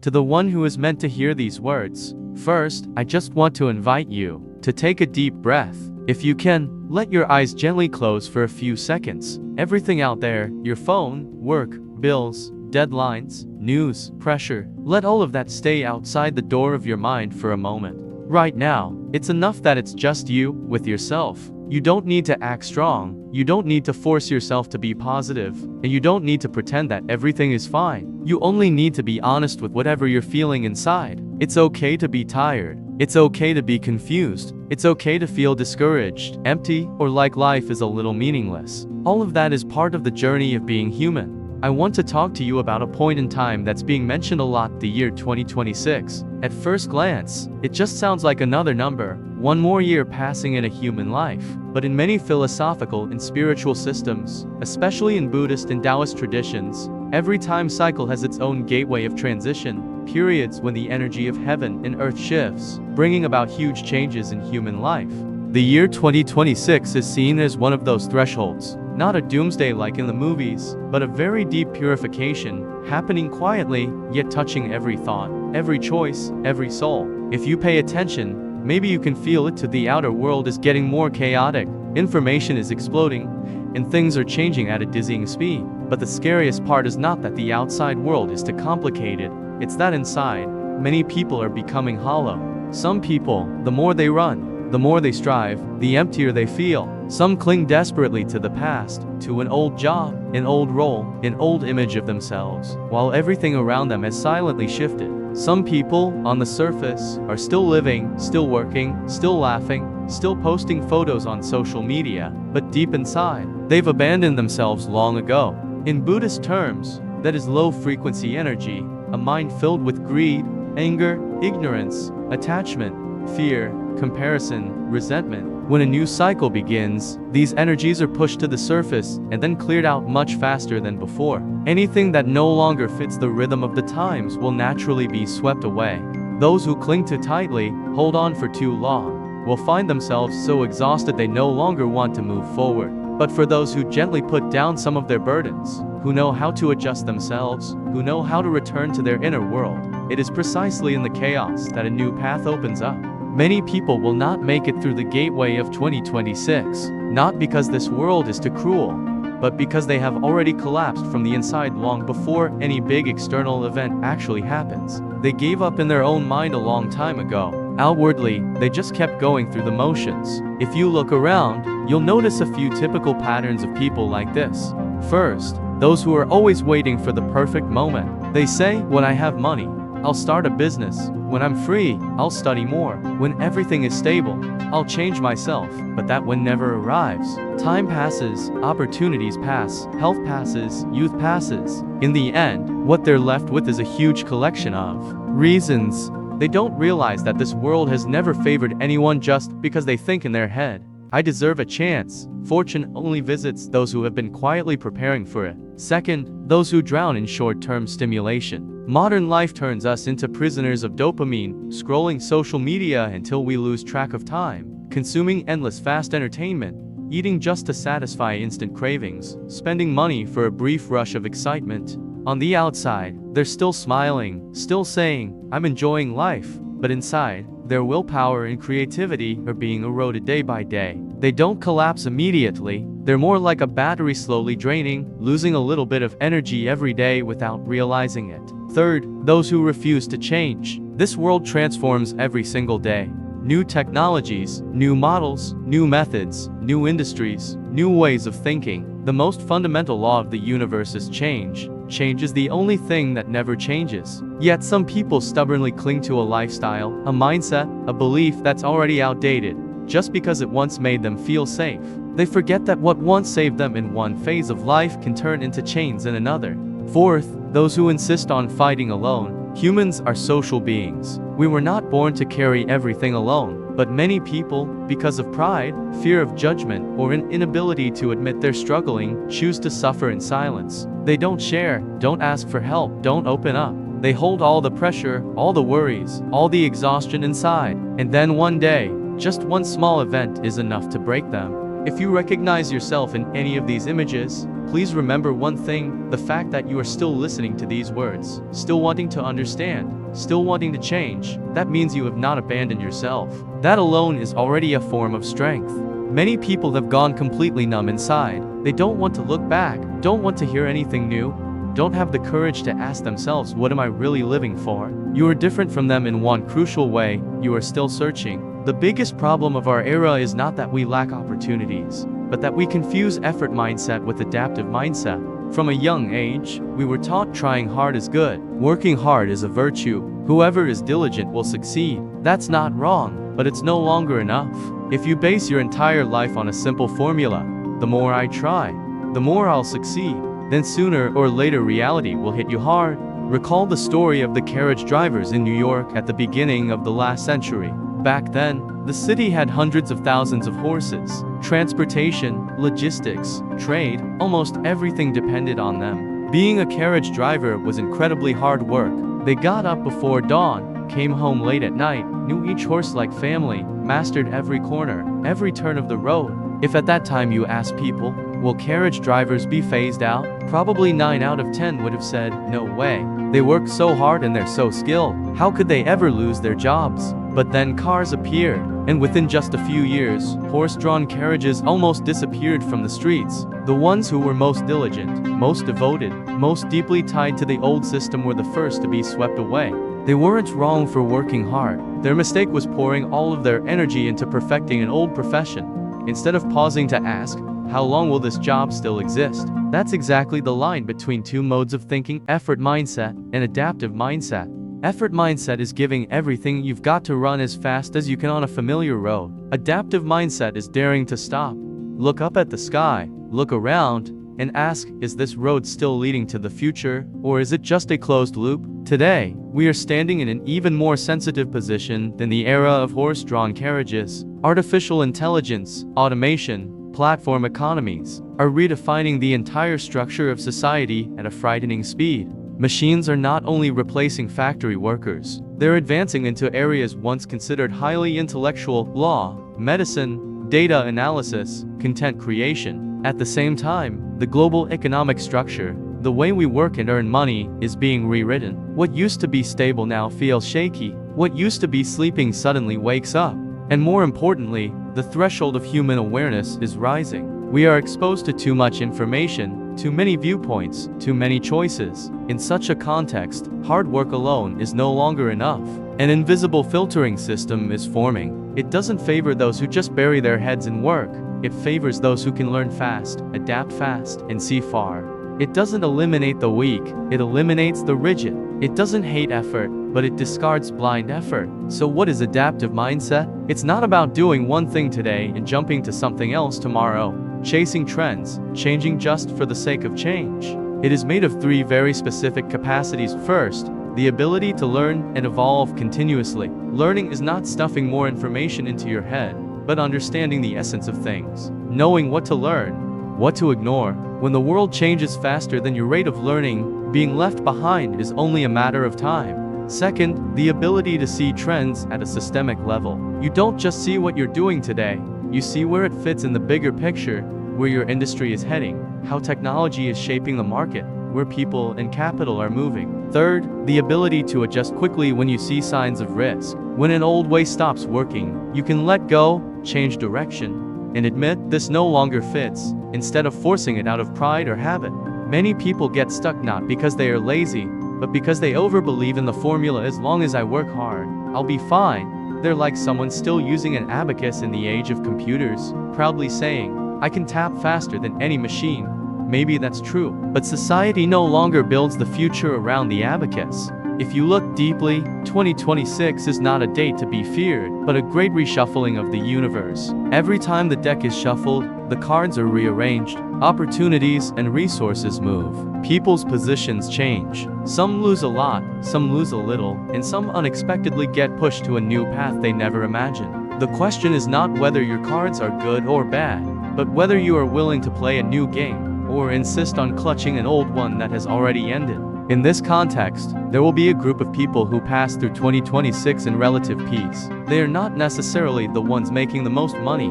To the one who is meant to hear these words, first, I just want to invite you to take a deep breath. If you can, let your eyes gently close for a few seconds. Everything out there, your phone, work, bills, deadlines, news, pressure, let all of that stay outside the door of your mind for a moment. Right now, it's enough that it's just you, with yourself. You don't need to act strong, you don't need to force yourself to be positive, and you don't need to pretend that everything is fine. You only need to be honest with whatever you're feeling inside. It's okay to be tired. It's okay to be confused. It's okay to feel discouraged, empty, or like life is a little meaningless. All of that is part of the journey of being human. I want to talk to you about a point in time that's being mentioned a lot, the year 2026. At first glance, it just sounds like another number, one more year passing in a human life. But in many philosophical and spiritual systems, especially in Buddhist and Taoist traditions, every time cycle has its own gateway of transition, periods when the energy of heaven and earth shifts, bringing about huge changes in human life. The year 2026 is seen as one of those thresholds. Not a doomsday like in the movies, but a very deep purification, happening quietly, yet touching every thought, every choice, every soul. If you pay attention, maybe you can feel it too. The outer world is getting more chaotic, information is exploding, and things are changing at a dizzying speed. But the scariest part is not that the outside world is too complicated, it's that inside, many people are becoming hollow. Some people, the more they run, the more they strive, the emptier they feel. Some cling desperately to the past, to an old job, an old role, an old image of themselves, while everything around them has silently shifted. Some people, on the surface, are still living, still working, still laughing, still posting photos on social media, but deep inside, they've abandoned themselves long ago. In Buddhist terms, that is low-frequency energy, a mind filled with greed, anger, ignorance, attachment, fear, comparison, resentment. When a new cycle begins, these energies are pushed to the surface and then cleared out much faster than before. Anything that no longer fits the rhythm of the times will naturally be swept away. Those who cling too tightly, hold on for too long, will find themselves so exhausted they no longer want to move forward. But for those who gently put down some of their burdens, who know how to adjust themselves, who know how to return to their inner world, it is precisely in the chaos that a new path opens up. Many people will not make it through the gateway of 2026, not because this world is too cruel, but because they have already collapsed from the inside long before any big external event actually happens. They gave up in their own mind a long time ago. Outwardly, they just kept going through the motions. If you look around, you'll notice a few typical patterns of people like this. First, those who are always waiting for the perfect moment. They say, when I have money, I'll start a business. When I'm free, I'll study more. When everything is stable, I'll change myself. But that when never arrives. Time passes, opportunities pass, health passes, youth passes. In the end, what they're left with is a huge collection of reasons. They don't realize that this world has never favored anyone just because they think in their head, I deserve a chance. Fortune only visits those who have been quietly preparing for it. Second, those who drown in short-term stimulation. Modern life turns us into prisoners of dopamine, scrolling social media until we lose track of time, consuming endless fast entertainment, eating just to satisfy instant cravings, spending money for a brief rush of excitement. On the outside, they're still smiling, still saying, I'm enjoying life, but inside, their willpower and creativity are being eroded day by day. They don't collapse immediately, they're more like a battery slowly draining, losing a little bit of energy every day without realizing it. Third, those who refuse to change. This world transforms every single day. New technologies, new models, new methods, new industries, new ways of thinking. The most fundamental law of the universe is change. Change is the only thing that never changes. Yet some people stubbornly cling to a lifestyle, a mindset, a belief that's already outdated, just because it once made them feel safe. They forget that what once saved them in one phase of life can turn into chains in another. Fourth, those who insist on fighting alone. Humans are social beings. We were not born to carry everything alone, but many people, because of pride, fear of judgment, or an inability to admit they're struggling, choose to suffer in silence. They don't share, don't ask for help, don't open up. They hold all the pressure, all the worries, all the exhaustion inside, and then one day, just one small event is enough to break them. If you recognize yourself in any of these images, please remember one thing: the fact that you are still listening to these words, still wanting to understand, still wanting to change, that means you have not abandoned yourself. That alone is already a form of strength. Many people have gone completely numb inside. They don't want to look back, don't want to hear anything new, don't have the courage to ask themselves, what am I really living for? You are different from them in one crucial way: you are still searching. The biggest problem of our era is not that we lack opportunities, but that we confuse effort mindset with adaptive mindset. From a young age, we were taught trying hard is good, working hard is a virtue, whoever is diligent will succeed. That's not wrong, but it's no longer enough. If you base your entire life on a simple formula, the more I try, the more I'll succeed, then sooner or later reality will hit you hard. Recall the story of the carriage drivers in New York at the beginning of the last century. Back then, the city had hundreds of thousands of horses. Transportation, logistics, trade, almost everything depended on them. Being a carriage driver was incredibly hard work. They got up before dawn, came home late at night, knew each horse like family, mastered every corner, every turn of the road. If at that time you asked people, will carriage drivers be phased out? Probably 9 out of 10 would have said, no way. They work so hard and they're so skilled. How could they ever lose their jobs? But then cars appeared, and within just a few years, horse-drawn carriages almost disappeared from the streets. The ones who were most diligent, most devoted, most deeply tied to the old system were the first to be swept away. They weren't wrong for working hard. Their mistake was pouring all of their energy into perfecting an old profession, instead of pausing to ask, how long will this job still exist? That's exactly the line between two modes of thinking: effort mindset and adaptive mindset. Effort mindset is giving everything you've got to run as fast as you can on a familiar road. Adaptive mindset is daring to stop, look up at the sky, look around, and ask, is this road still leading to the future, or is it just a closed loop? Today, we are standing in an even more sensitive position than the era of horse-drawn carriages. Artificial intelligence, automation, platform economies are redefining the entire structure of society at a frightening speed. Machines are not only replacing factory workers, they're advancing into areas once considered highly intellectual: law, medicine, data analysis, content creation. At the same time, the global economic structure, the way we work and earn money, is being rewritten. What used to be stable now feels shaky. What used to be sleeping suddenly wakes up. And more importantly, the threshold of human awareness is rising. We are exposed to too much information, too many viewpoints, too many choices. In such a context, hard work alone is no longer enough. An invisible filtering system is forming. It doesn't favor those who just bury their heads in work. It favors those who can learn fast, adapt fast, and see far. It doesn't eliminate the weak, it eliminates the rigid. It doesn't hate effort, but it discards blind effort. So what is adaptive mindset? It's not about doing one thing today and jumping to something else tomorrow, chasing trends, changing just for the sake of change. It is made of 3 very specific capacities. First, the ability to learn and evolve continuously. Learning is not stuffing more information into your head, but understanding the essence of things, knowing what to learn, what to ignore. When the world changes faster than your rate of learning, being left behind is only a matter of time. Second, the ability to see trends at a systemic level. You don't just see what you're doing today, you see where it fits in the bigger picture, where your industry is heading, how technology is shaping the market, where people and capital are moving. Third, the ability to adjust quickly when you see signs of risk. When an old way stops working, you can let go, change direction, and admit this no longer fits, instead of forcing it out of pride or habit. Many people get stuck not because they are lazy, but because they overbelieve in the formula: as long as I work hard, I'll be fine. They're like someone still using an abacus in the age of computers, proudly saying, I can tap faster than any machine. Maybe that's true, but society no longer builds the future around the abacus. If you look deeply, 2026 is not a date to be feared, but a great reshuffling of the universe. Every time the deck is shuffled, the cards are rearranged, opportunities and resources move. People's positions change. Some lose a lot, some lose a little, and some unexpectedly get pushed to a new path they never imagined. The question is not whether your cards are good or bad, but whether you are willing to play a new game, or insist on clutching an old one that has already ended. In this context, there will be a group of people who pass through 2026 in relative peace. They are not necessarily the ones making the most money,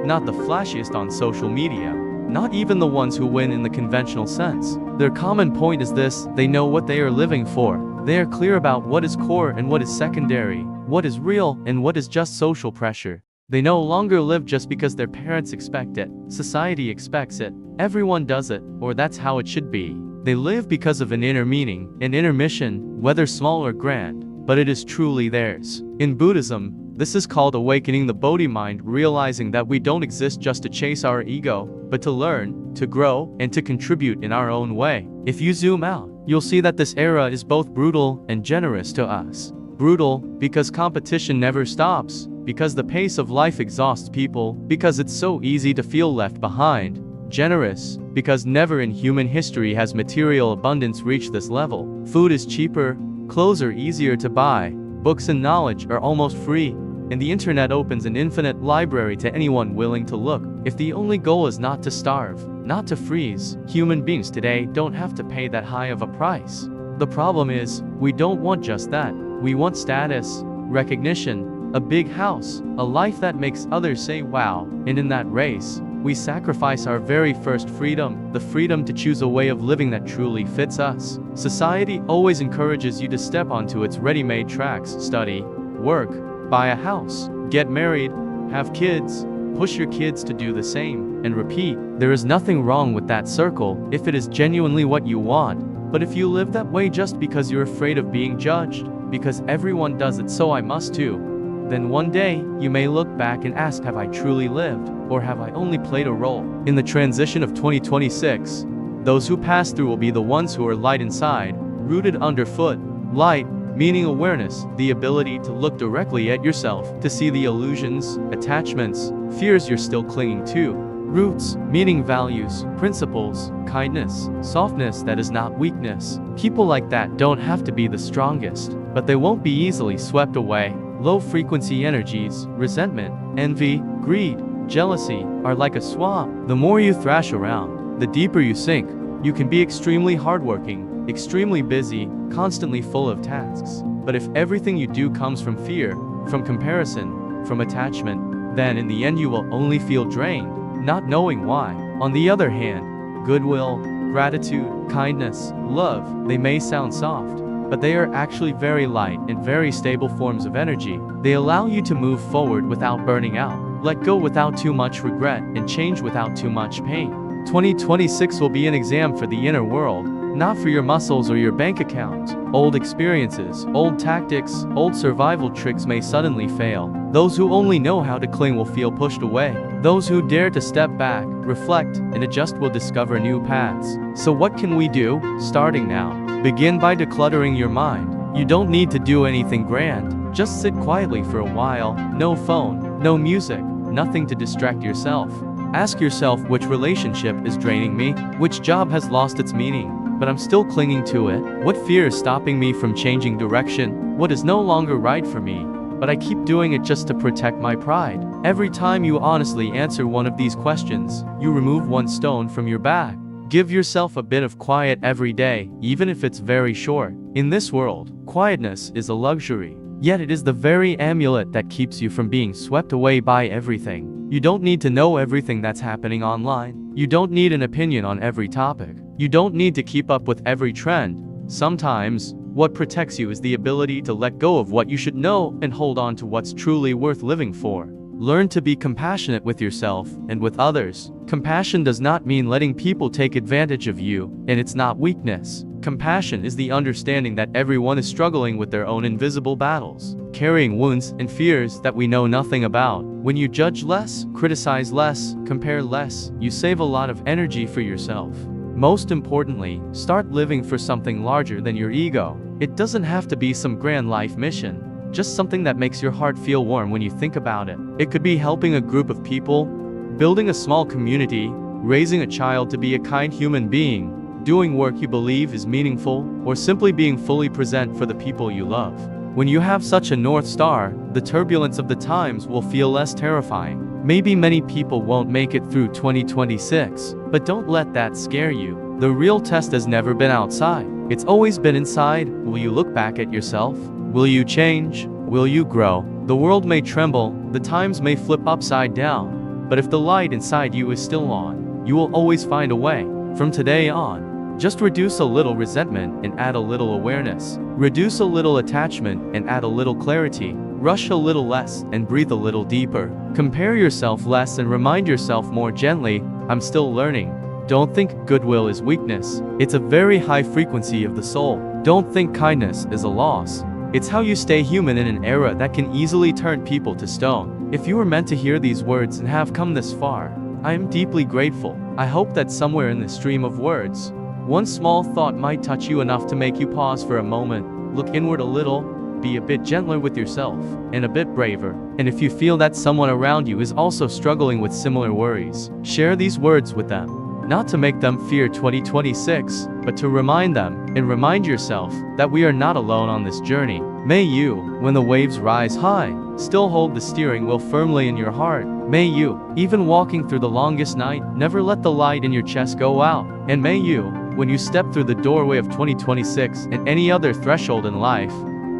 not the flashiest on social media, not even the ones who win in the conventional sense. Their common point is this: they know what they are living for. They are clear about what is core and what is secondary, what is real and what is just social pressure. They no longer live just because their parents expect it, society expects it, everyone does it, or that's how it should be. They live because of an inner meaning, an inner mission, whether small or grand, but it is truly theirs. In Buddhism, this is called awakening the Bodhi mind, realizing that we don't exist just to chase our ego, but to learn, to grow, and to contribute in our own way. If you zoom out, you'll see that this era is both brutal and generous to us. Brutal, because competition never stops, because the pace of life exhausts people, because it's so easy to feel left behind. Generous, because never in human history has material abundance reached this level. Food is cheaper, clothes are easier to buy, books and knowledge are almost free, and the internet opens an infinite library to anyone willing to look. If the only goal is not to starve, not to freeze, human beings today don't have to pay that high of a price. The problem is, we don't want just that. We want status, recognition, a big house, a life that makes others say wow, and in that race, we sacrifice our very first freedom, the freedom to choose a way of living that truly fits us. Society always encourages you to step onto its ready-made tracks: study, work, buy a house, get married, have kids, push your kids to do the same, and repeat. There is nothing wrong with that circle if it is genuinely what you want, but if you live that way just because you're afraid of being judged, because everyone does it so I must too, then one day, you may look back and ask, have I truly lived, or have I only played a role? In the transition of 2026, those who pass through will be the ones who are light inside, rooted underfoot. Light, meaning awareness, the ability to look directly at yourself, to see the illusions, attachments, fears you're still clinging to. Roots, meaning values, principles, kindness, softness that is not weakness. People like that don't have to be the strongest, but they won't be easily swept away. Low-frequency energies, resentment, envy, greed, jealousy, are like a swamp. The more you thrash around, the deeper you sink. You can be extremely hardworking, extremely busy, constantly full of tasks. But if everything you do comes from fear, from comparison, from attachment, then in the end you will only feel drained, not knowing why. On the other hand, goodwill, gratitude, kindness, love, they may sound soft, but they are actually very light and very stable forms of energy. They allow you to move forward without burning out, let go without too much regret, and change without too much pain. 2026 will be an exam for the inner world, not for your muscles or your bank account. Old experiences, old tactics, old survival tricks may suddenly fail. Those who only know how to cling will feel pushed away. Those who dare to step back, reflect, and adjust will discover new paths. So what can we do, starting now? Begin by decluttering your mind. You don't need to do anything grand. Just sit quietly for a while. No phone, no music, nothing to distract yourself. Ask yourself, which relationship is draining me? Which job has lost its meaning, but I'm still clinging to it? What fear is stopping me from changing direction? What is no longer right for me, but I keep doing it just to protect my pride? Every time you honestly answer one of these questions, you remove one stone from your back. Give yourself a bit of quiet every day, even if it's very short. In this world, quietness is a luxury, yet it is the very amulet that keeps you from being swept away by everything. You don't need to know everything that's happening online. You don't need an opinion on every topic. You don't need to keep up with every trend. Sometimes, what protects you is the ability to let go of what you should know and hold on to what's truly worth living for. Learn to be compassionate with yourself and with others. Compassion does not mean letting people take advantage of you, and it's not weakness. Compassion is the understanding that everyone is struggling with their own invisible battles, carrying wounds and fears that we know nothing about. When you judge less, criticize less, compare less, you save a lot of energy for yourself. Most importantly, start living for something larger than your ego. It doesn't have to be some grand life mission. Just something that makes your heart feel warm when you think about it. It could be helping a group of people, building a small community, raising a child to be a kind human being, doing work you believe is meaningful, or simply being fully present for the people you love. When you have such a North Star, the turbulence of the times will feel less terrifying. Maybe many people won't make it through 2026, but don't let that scare you. The real test has never been outside. It's always been inside. Will you look back at yourself? Will you change? Will you grow? The world may tremble, the times may flip upside down, but if the light inside you is still on, you will always find a way. From today on, just reduce a little resentment and add a little awareness. Reduce a little attachment and add a little clarity. Rush a little less and breathe a little deeper. Compare yourself less and remind yourself more gently, I'm still learning. Don't think goodwill is weakness. It's a very high frequency of the soul. Don't think kindness is a loss. It's how you stay human in an era that can easily turn people to stone. If you were meant to hear these words and have come this far, I am deeply grateful. I hope that somewhere in the stream of words, one small thought might touch you enough to make you pause for a moment, look inward a little, be a bit gentler with yourself, and a bit braver. And if you feel that someone around you is also struggling with similar worries, share these words with them. Not to make them fear 2026, but to remind them, and remind yourself, that we are not alone on this journey. May you, when the waves rise high, still hold the steering wheel firmly in your heart. May you, even walking through the longest night, never let the light in your chest go out. And may you, when you step through the doorway of 2026 and any other threshold in life,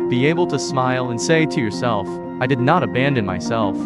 be able to smile and say to yourself, I did not abandon myself.